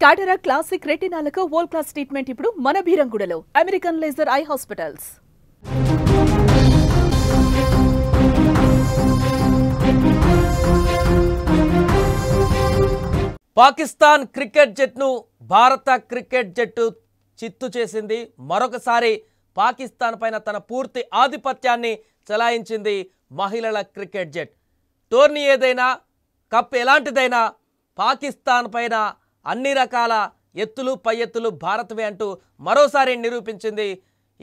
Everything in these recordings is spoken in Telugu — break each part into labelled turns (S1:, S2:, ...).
S1: క్యాటరాక్ట్ క్లాసిక్ రెటినాలకు వరల్డ్ క్లాస్ ట్రీట్మెంట్ ఇప్పుడు మన బీరంగూడలో American laser eye hospitals.
S2: Pakistan cricket జట్టును భారత క్రికెట్ జట్టు చిత్తు చేసింది. మరొకసారి పాకిస్తాన్ పైన తన పూర్తి ఆధిపత్యాన్ని చెలాయించింది మహిళల క్రికెట్ జట్. టోర్నీ ఏదైనా, కప్ ఎలాంటిదైనా పాకిస్తాన్ పైన అన్ని రకాల ఎత్తులు పై ఎత్తులు భారత్వే అంటూ మరోసారి నిరూపించింది.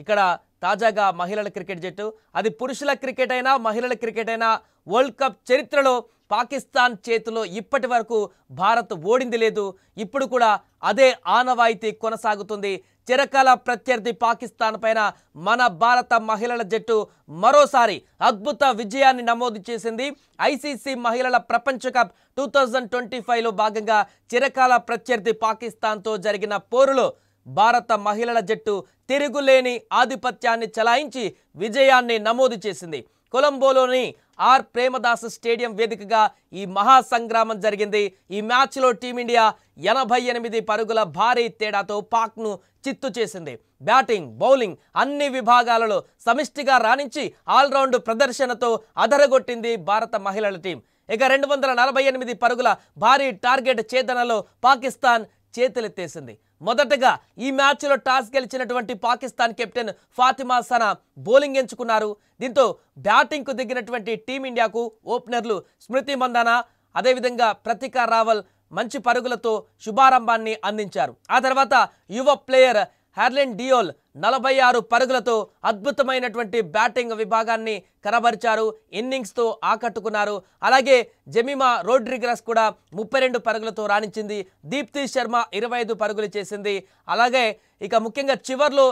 S2: ఇక్కడ తాజాగా మహిళల క్రికెట్ జట్టు, అది పురుషుల క్రికెట్ అయినా మహిళల క్రికెట్ అయినా వరల్డ్ కప్ చరిత్రలో పాకిస్తాన్ చేతిలో ఇప్పటి వరకు భారత్ ఓడింది లేదు. ఇప్పుడు కూడా అదే ఆనవాయితీ కొనసాగుతుంది. చిరకాల ప్రత్యర్థి పాకిస్తాన్ పైన మన భారత మహిళల జట్టు మరోసారి అద్భుత విజయాన్ని నమోదు చేసింది. ఐసీసీ మహిళల ప్రపంచ కప్ 2025లో భాగంగా చిరకాల ప్రత్యర్థి పాకిస్తాన్తో జరిగిన పోరులో భారత మహిళల జట్టు తిరుగులేని ఆధిపత్యాన్ని చెలాయించి విజయాన్ని నమోదు చేసింది. కొలంబోలోని ఆర్ ప్రేమదాస్ స్టేడియం వేదికగా ఈ మహాసంగ్రామం జరిగింది. ఈ మ్యాచ్లో టీమిండియా 88 పరుగుల భారీ తేడాతో పాక్ను చిత్తు చేసింది. బ్యాటింగ్, బౌలింగ్ అన్ని విభాగాలలో సమిష్టిగా రాణించి ఆల్రౌండ్ ప్రదర్శనతో అదరగొట్టింది భారత మహిళల టీం. ఇక 248 పరుగుల భారీ టార్గెట్ ఛేదనలో పాకిస్తాన్ చేతులెత్తేసింది. మొదటగా ఈ మ్యాచ్లో టాస్ గెలిచినటువంటి పాకిస్తాన్ కెప్టెన్ ఫాతిమా సనా బౌలింగ్ ఎంచుకున్నారు. దీంతో బ్యాటింగ్కు దిగినటువంటి టీమిండియాకు ఓపెనర్లు స్మృతి మందాన, అదేవిధంగా ప్రతికా రావల్ మంచి పరుగులతో శుభారంభాన్ని అందించారు. ఆ తర్వాత యువ ప్లేయర్ హెర్లిన్ డియోల్ 46 పరుగులతో అద్భుతమైనటువంటి బ్యాటింగ్ విభాగాన్ని కనబరిచారు. ఇన్నింగ్స్తో ఆకట్టుకున్నారు. అలాగే జెమిమా రోడ్రిగస్ కూడా 32 పరుగులతో రాణించింది. దీప్తి శర్మ 25 పరుగులు చేసింది. అలాగే ఇక ముఖ్యంగా చివర్లో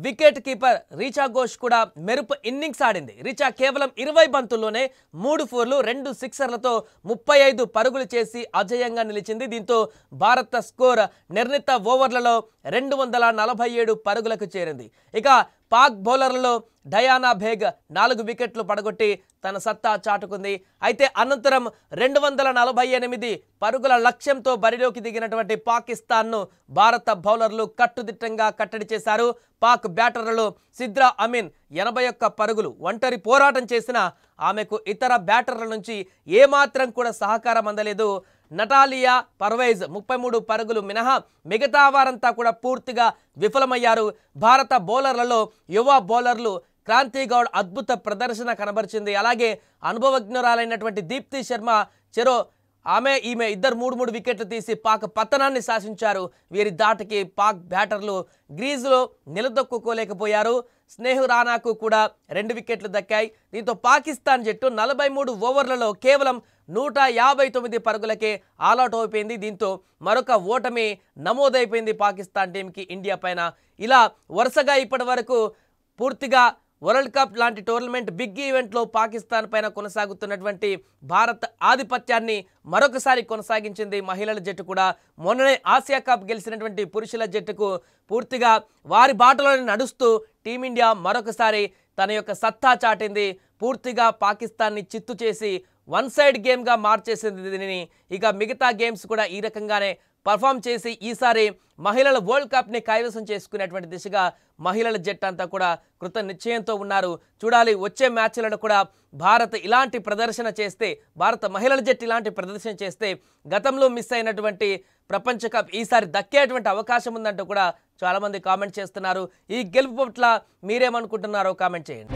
S2: వికెట్ కీపర్ రీచా ఘోష్ కూడా మెరుపు ఇన్నింగ్స్ ఆడింది. రీచా కేవలం 20 బంతుల్లోనే 3 ఫోర్లు 2 సిక్సర్లతో 35 పరుగులు చేసి అజేయంగా నిలిచింది. దీంతో భారత స్కోర్ నిర్ణీత ఓవర్లలో 247 పరుగులకు చేరింది. ఇక పాక్ బౌలర్లలో డయానా బేగ్ 4 వికెట్లు పడగొట్టి తన సత్తా చాటుకుంది. అయితే అనంతరం 248 పరుగుల లక్ష్యంతో బరిలోకి దిగినటువంటి పాకిస్తాన్ను భారత బౌలర్లు కట్టుదిట్టంగా కట్టడి చేశారు. పాక్ బ్యాటర్లలో సిద్రా అమీన్ 81 పరుగులు ఒంటరి పోరాటం చేసిన ఆమెకు ఇతర బ్యాటర్ల నుంచి ఏమాత్రం కూడా సహకారం అందలేదు. నటాలియా పర్వైజ్ 33 పరుగులు మినహా మిగతా వారంతా కూడా పూర్తిగా విఫలమయ్యారు. భారత బౌలర్లలో యువ బౌలర్లు క్రాంతి గౌడ్ అద్భుత ప్రదర్శన కనబరిచింది. అలాగే అనుభవజ్ఞురాలైనటువంటి దీప్తి శర్మ ఈమె ఇద్దరు 3 వికెట్లు తీసి పాక్ పతనాన్ని శాసించారు. వీరి దాటికి పాక్ బ్యాటర్లు గ్రీజులో నిలదొక్కుకోలేకపోయారు. స్నేహ్ రానాకు కూడా 2 వికెట్లు దక్కాయి. దీంతో పాకిస్తాన్ జట్టు 43 ఓవర్లలో కేవలం 159 పరుగులకే ఆల్అౌట్ అయిపోయింది. దీంతో మరొక ఓటమి నమోదైపోయింది పాకిస్తాన్ టీంకి ఇండియా పైన. ఇలా వరుసగా ఇప్పటి వరకు పూర్తిగా వరల్డ్ కప్ లాంటి టోర్నమెంట్ బిగ్ ఈవెంట్లో పాకిస్తాన్ పైన కొనసాగుతున్నటువంటి భారత్ ఆధిపత్యాన్ని మరొకసారి కొనసాగించింది మహిళల జట్టు కూడా. మొన్ననే ఆసియా కప్ గెలిచినటువంటి పురుషుల జట్టుకు పూర్తిగా వారి బాటలోనే నడుస్తూ టీమిండియా మరొకసారి తన యొక్క సత్తా చాటింది. పూర్తిగా పాకిస్తాన్ని చిత్తు చేసి వన్ సైడ్ గేమ్గా మార్చేసింది దీనిని. ఇక మిగతా గేమ్స్ కూడా ఈ రకంగానే పర్ఫామ్ చేసి ఈసారి మహిళల వరల్డ్ కప్ని కైవసం చేసుకునేటువంటి దిశగా మహిళల జట్టు అంతా కూడా కృత నిశ్చయంతో ఉన్నారు. చూడాలి వచ్చే మ్యాచ్లను కూడా భారత్ ఇలాంటి ప్రదర్శన చేస్తే, భారత మహిళల జట్టు ఇలాంటి ప్రదర్శన చేస్తే గతంలో మిస్ అయినటువంటి ప్రపంచ కప్ ఈసారి దక్కేటువంటి అవకాశం ఉందంటూ కూడా చాలామంది కామెంట్ చేస్తున్నారు. ఈ గెలుపు పట్ల మీరేమనుకుంటున్నారో కామెంట్ చేయండి.